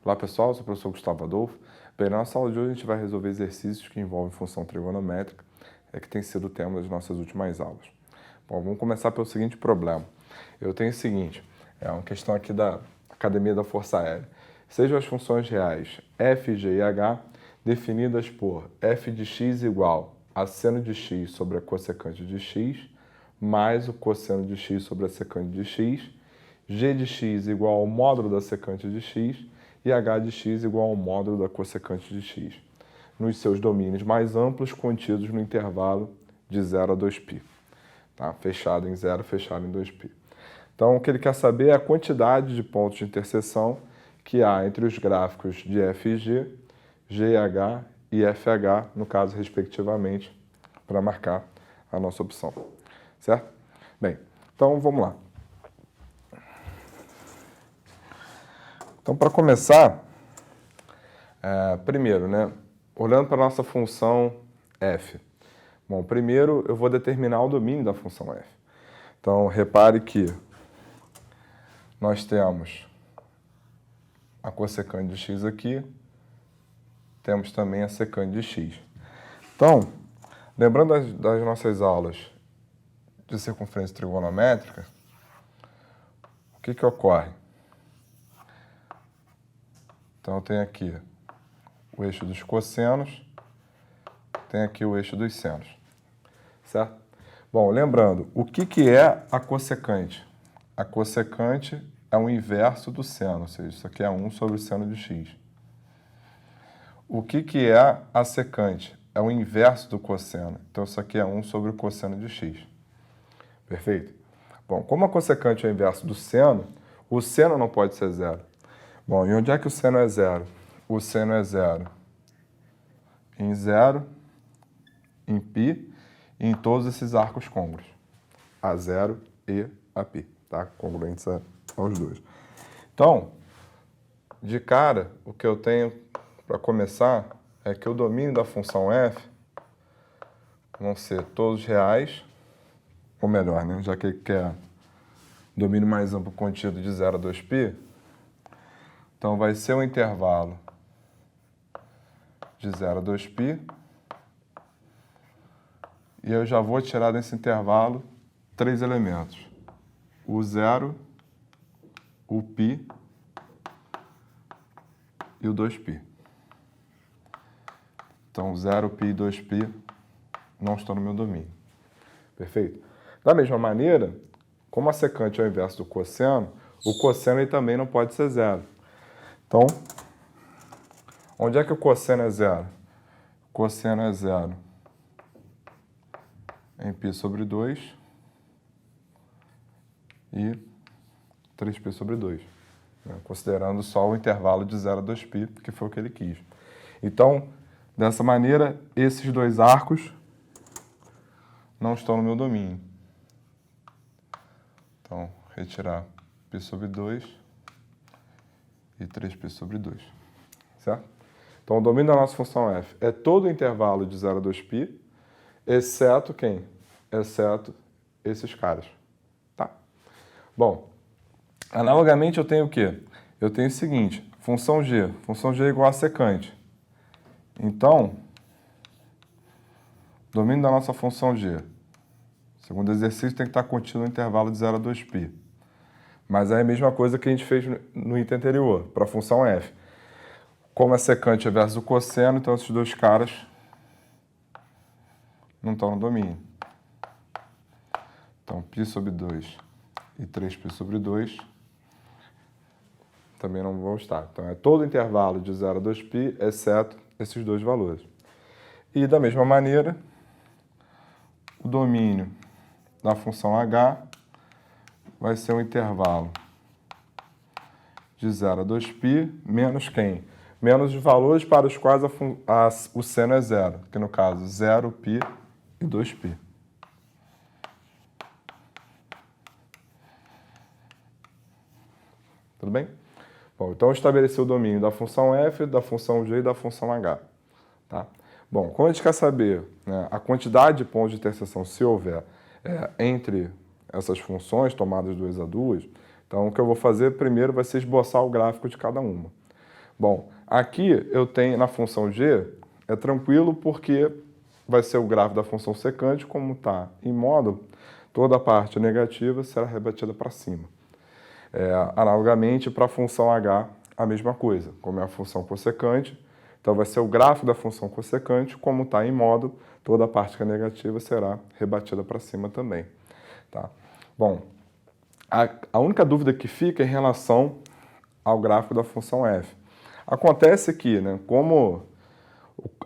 Olá pessoal, eu sou o professor Gustavo Adolfo. Bem, na nossa aula de hoje a gente vai resolver exercícios que envolvem função trigonométrica, que tem sido o tema das nossas últimas aulas. Bom, vamos começar pelo seguinte problema. Eu tenho o seguinte, é uma questão aqui da Academia da Força Aérea. Sejam as funções reais f, g e h definidas por f de x igual a seno de x sobre a cossecante de x, mais o cosseno de x sobre a secante de x, g de x igual ao módulo da secante de x e h de x igual ao módulo da cossecante de x, nos seus domínios mais amplos contidos no intervalo de 0 a 2π. Tá? Fechado em 0, fechado em 2π. Então, o que ele quer saber é a quantidade de pontos de interseção que há entre os gráficos de f e g, gh e fh, no caso, respectivamente, para marcar a nossa opção. Certo? Bem, então vamos lá. Então, para começar, primeiro, olhando para a nossa função f. Bom, primeiro eu vou determinar o domínio da função f. Então, repare que nós temos a cossecante de x aqui, temos também a secante de x. Então, lembrando das nossas aulas de circunferência trigonométrica, o que ocorre? Então, eu tenho aqui o eixo dos cossenos, tenho aqui o eixo dos senos, certo? Bom, lembrando, o que é a cossecante? A cossecante é o inverso do seno, ou seja, isso aqui é 1 sobre o seno de x. O que é a secante? É o inverso do cosseno, então isso aqui é 1 sobre o cosseno de x. Perfeito? Bom, como a cossecante é o inverso do seno, o seno não pode ser zero. Bom, e onde é que o seno é zero? O seno é zero em 0, em π, e em todos esses arcos côngruos, A0 e AP, tá? Congruentes aos dois. Então, de cara, o que eu tenho para começar é que o domínio da função f vão ser todos reais, ou melhor, já que ele quer domínio mais amplo contido de 0 a 2π, então vai ser um intervalo de 0 a 2π, e eu já vou tirar desse intervalo 3 elementos. O 0, o π e o 2π. Então, 0, π e 2π não estão no meu domínio. Perfeito? Da mesma maneira, como a secante é o inverso do cosseno, o cosseno ele também não pode ser zero. Então, onde é que o cosseno é zero? O cosseno é zero em π sobre 2 e 3π sobre 2, considerando só o intervalo de 0 a 2π, que foi o que ele quis. Então, dessa maneira, esses dois arcos não estão no meu domínio. Então, retirar π sobre 2 e 3π sobre 2, certo? Então, o domínio da nossa função f é todo o intervalo de 0 a 2π, exceto quem? Exceto esses caras, tá? Bom, analogamente eu tenho o quê? Eu tenho o seguinte, função g é igual a secante. Então, domínio da nossa função g, segundo exercício, tem que estar contido no intervalo de 0 a 2π. Mas é a mesma coisa que a gente fez no item anterior, para a função f. Como a secante é versus o cosseno, então esses dois caras não estão no domínio. Então, π sobre 2 e 3π sobre 2 também não vão estar. Então, é todo o intervalo de 0 a 2π, exceto esses dois valores. E, da mesma maneira, o domínio da função h vai ser um intervalo de 0 a 2π, menos quem? Menos os valores para os quais o seno é zero, que no caso 0π e 2π. Tudo bem? Bom, então eu estabeleci o domínio da função f, da função g e da função h. Tá? Bom, como a gente quer saber a quantidade de pontos de interseção, se houver, entre essas funções tomadas 2 a 2, então o que eu vou fazer primeiro vai ser esboçar o gráfico de cada uma. Bom, aqui eu tenho na função g, é tranquilo porque vai ser o gráfico da função secante, como está em módulo, toda a parte negativa será rebatida para cima. Analogamente, para a função h, a mesma coisa, como é a função cossecante, então vai ser o gráfico da função cossecante, como está em módulo, toda a parte que é negativa será rebatida para cima também. Tá? Bom, a única dúvida que fica é em relação ao gráfico da função f. Acontece que, né, como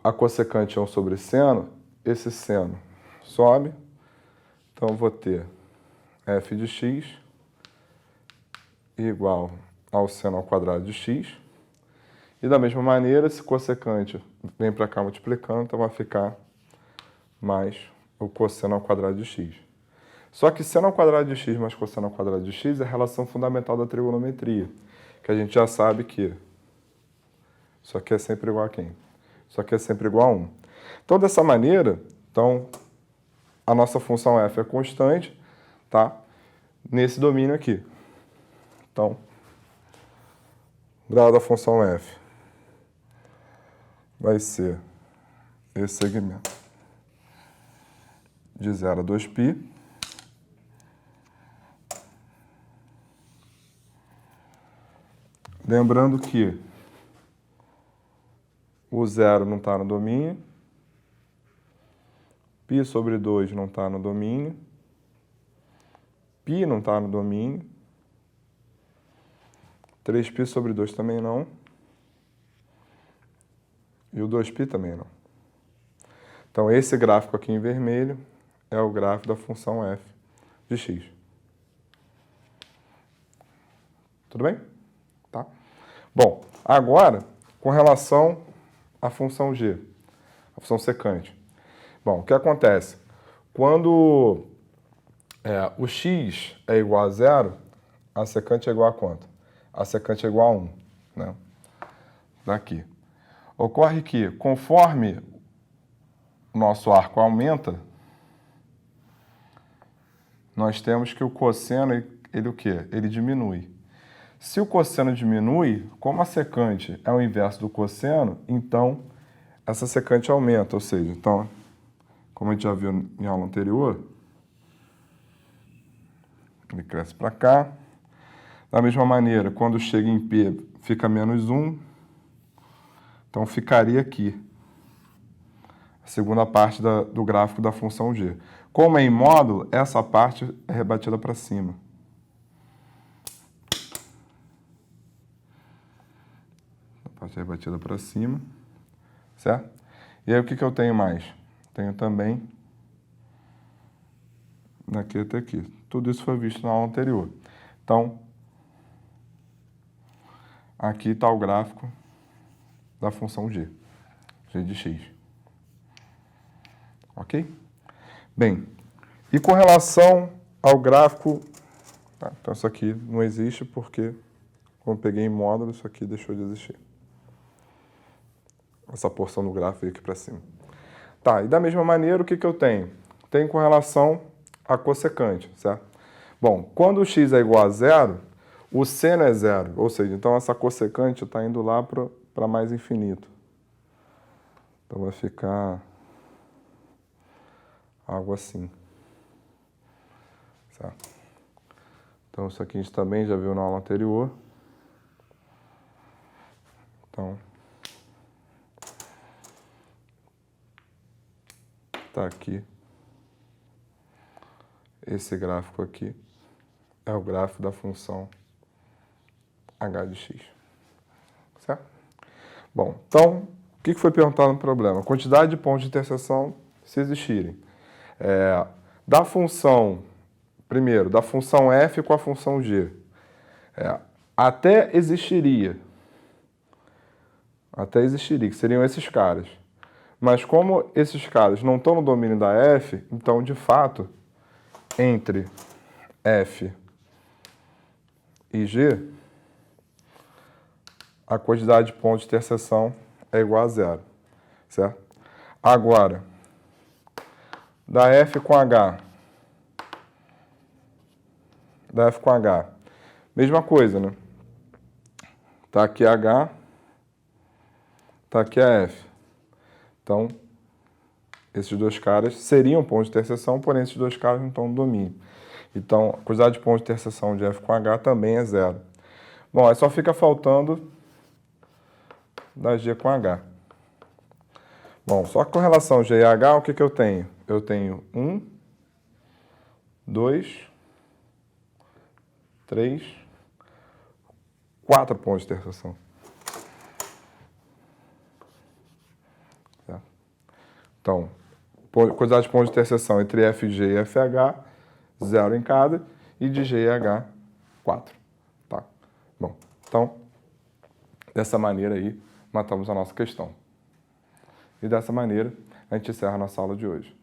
a cossecante é 1 sobre seno, esse seno sobe, então eu vou ter f de x igual ao seno ao quadrado de x. E da mesma maneira, esse cossecante vem para cá multiplicando, então vai ficar mais o cosseno ao quadrado de x. Só que seno ao quadrado de x mais cosseno ao quadrado de x é a relação fundamental da trigonometria, que a gente já sabe que isso aqui é sempre igual a quem? Isso aqui é sempre igual a 1. Então, dessa maneira, a nossa função f é constante, tá? Nesse domínio aqui. Então, grau da função f vai ser esse segmento de 0 a 2π. Lembrando que o 0 não está no domínio, π sobre 2 não está no domínio, π não está no domínio, 3π sobre 2 também não, e o 2π também não. Então, esse gráfico aqui em vermelho é o gráfico da função f de x. Tudo bem? Tá? Bom, agora, com relação à função g, a função secante. Bom, o que acontece? Quando o x é igual a 0, a secante é igual a quanto? A secante é igual a 1, né? Daqui. Ocorre que, conforme o nosso arco aumenta, nós temos que o cosseno, ele o quê? Ele diminui. Se o cosseno diminui, como a secante é o inverso do cosseno, então essa secante aumenta, ou seja, então, como a gente já viu em aula anterior, ele cresce para cá. Da mesma maneira, quando chega em P, fica menos 1, então ficaria aqui a segunda parte do gráfico da função g. Como é em módulo, essa parte é rebatida para cima. A parte é rebatida para cima, certo? E aí o que eu tenho mais? Tenho também daqui até aqui. Tudo isso foi visto na aula anterior. Então, aqui está o gráfico da função g, g de x. Ok? Bem, e com relação ao gráfico, então isso aqui não existe porque, como eu peguei em módulo, isso aqui deixou de existir. Essa porção do gráfico aqui para cima. Tá, e da mesma maneira, o que eu tenho? Tenho com relação a cossecante, certo? Bom, quando o x é igual a 0, o seno é 0, ou seja, então essa cossecante está indo lá para mais infinito. Então vai ficar algo assim. Certo? Então isso aqui a gente também já viu na aula anterior. Então, está aqui. Esse gráfico aqui é o gráfico da função h de x. Certo? Bom, então, o que foi perguntado no problema? Quantidade de pontos de interseção, se existirem. Da função, primeiro, da função f com a função g. Até existiria, que seriam esses caras. Mas como esses caras não estão no domínio da f, então, de fato, entre f e g, a quantidade de pontos de interseção é igual a 0, certo? Agora, da f com h, mesma coisa, né? Tá aqui h, Tá aqui a F. Então, esses dois caras seriam pontos de interseção, porém esses dois caras não estão no domínio. Então, a quantidade de pontos de interseção de F com H também é zero. Bom, aí só fica faltando da G com H. Bom, só que com relação a G e H, o que eu tenho? Eu tenho 1, 2, 3, 4 pontos de interseção. Então, quantidade de pontos de interseção entre FG e FH, 0 em cada, e de G e H, 4. Tá? Bom, então, dessa maneira aí, matamos a nossa questão. E dessa maneira, a gente encerra a nossa aula de hoje.